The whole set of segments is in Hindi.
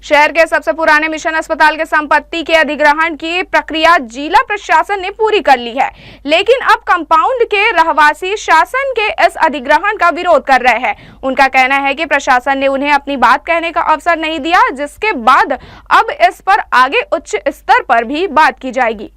शहर के सबसे पुराने मिशन अस्पताल के संपत्ति के अधिग्रहण की प्रक्रिया जिला प्रशासन ने पूरी कर ली है, लेकिन अब कंपाउंड के रहवासी शासन के इस अधिग्रहण का विरोध कर रहे हैं। उनका कहना है कि प्रशासन ने उन्हें अपनी बात कहने का अवसर नहीं दिया, जिसके बाद अब इस पर आगे उच्च स्तर पर भी बात की जाएगी।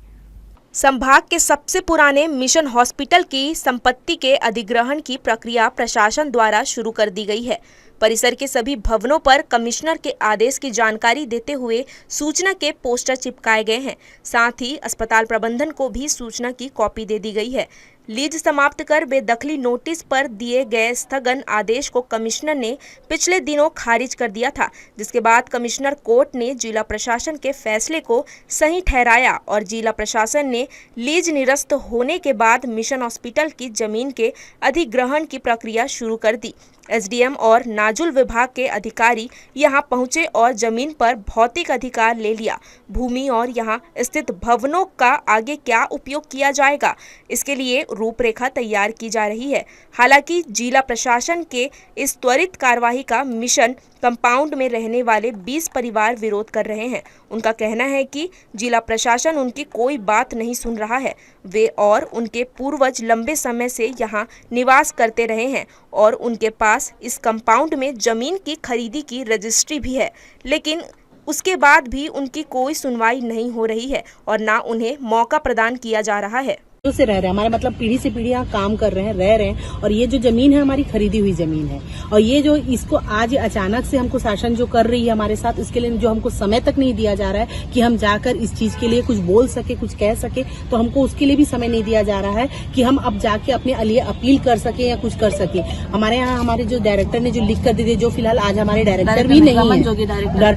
संभाग के सबसे पुराने मिशन हॉस्पिटल की संपत्ति के अधिग्रहण की प्रक्रिया प्रशासन द्वारा शुरू कर दी गई है। परिसर के सभी भवनों पर कमिश्नर के आदेश की जानकारी देते हुए सूचना के पोस्टर चिपकाए गए हैं। साथ ही अस्पताल प्रबंधन को भी सूचना की कॉपी दे दी गई है। लीज समाप्त कर बेदखली नोटिस पर दिए गए स्थगन आदेश को कमिश्नर ने पिछले दिनों खारिज कर दिया था, जिसके बाद कमिश्नर कोर्ट ने जिला प्रशासन के फैसले को सही ठहराया और जिला प्रशासन ने लीज निरस्त होने के बाद मिशन हॉस्पिटल की जमीन के अधिग्रहण की प्रक्रिया शुरू कर दी। एसडीएम और नाजुल विभाग के अधिकारी यहां पहुंचे और जमीन पर भौतिक अधिकार ले लिया। भूमि और यहां स्थित भवनों का आगे क्या उपयोग किया जाएगा, इसके लिए रूपरेखा तैयार की जा रही है। हालांकि जिला प्रशासन के इस त्वरित कार्रवाई का मिशन कंपाउंड में रहने वाले 20 परिवार विरोध कर रहे हैं। उनका कहना है कि जिला प्रशासन उनकी कोई बात नहीं सुन रहा है। वे और उनके पूर्वज लंबे समय से यहाँ निवास करते रहे हैं और उनके पास इस कंपाउंड में जमीन की खरीदी की रजिस्ट्री भी है, लेकिन उसके बाद भी उनकी कोई सुनवाई नहीं हो रही है और ना उन्हें मौका प्रदान किया जा रहा है। से रह रहे हैं, हमारे मतलब पीढ़ी से पीढ़ी यहाँ काम कर रहे हैं, रह रहे हैं और ये जो जमीन है हमारी खरीदी हुई जमीन है और ये जो इसको आज अचानक से हमको शासन जो कर रही है हमारे साथ, इसके लिए जो हमको समय तक नहीं दिया जा रहा है कि हम जाकर इस चीज के लिए कुछ बोल सके, कुछ कह सके, तो हमको उसके लिए भी समय नहीं दिया जा रहा है कि हम अब जाके अपने लिए अपील कर सके या कुछ कर सके। हमारे यहाँ हमारे जो डायरेक्टर ने जो लिख कर दे दिया, जो फिलहाल आज हमारे डायरेक्टर भी नहीं है,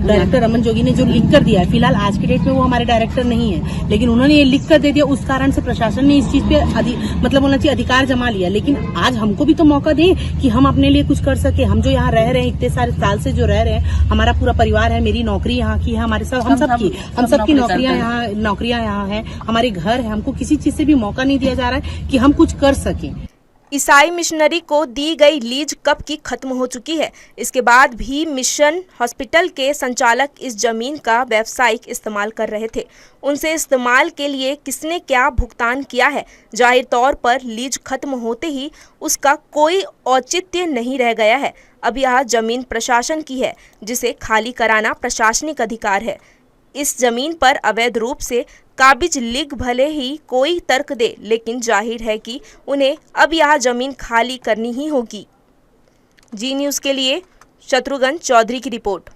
डायरेक्टर रमन जोगी ने जो लिख कर दिया है, फिलहाल आज की डेट में वो हमारे डायरेक्टर नहीं है, लेकिन उन्होंने ये लिख कर दे दिया, उस कारण से प्रशासन ने इस चीज पे मतलब बोलना चाहिए अधिकार जमा लिया। लेकिन आज हमको भी तो मौका दें कि हम अपने लिए कुछ कर सके। हम जो यहाँ रह रहे हैं, इतने सारे साल से जो रह रहे हैं, हमारा पूरा परिवार है, मेरी नौकरी यहाँ की है, हमारे सब हम सबकी नौकरियां यहाँ है, हमारे घर है, हमको किसी चीज से भी मौका नहीं दिया जा रहा है कि हम कुछ कर सकें। ईसाई मिशनरी को दी गई लीज कब की खत्म हो चुकी है। इसके बाद भी मिशन हॉस्पिटल के संचालक इस जमीन का व्यावसायिक इस्तेमाल कर रहे थे। उनसे इस्तेमाल के लिए किसने क्या भुगतान किया है, जाहिर तौर पर लीज खत्म होते ही उसका कोई औचित्य नहीं रह गया है। अब यह जमीन प्रशासन की है, जिसे खाली कराना प्रशासनिक अधिकार है। इस जमीन पर अवैध रूप से काबिज लिख भले ही कोई तर्क दे, लेकिन जाहिर है कि उन्हें अब यह जमीन खाली करनी ही होगी। जी न्यूज़ के लिए शत्रुघ्न चौधरी की रिपोर्ट।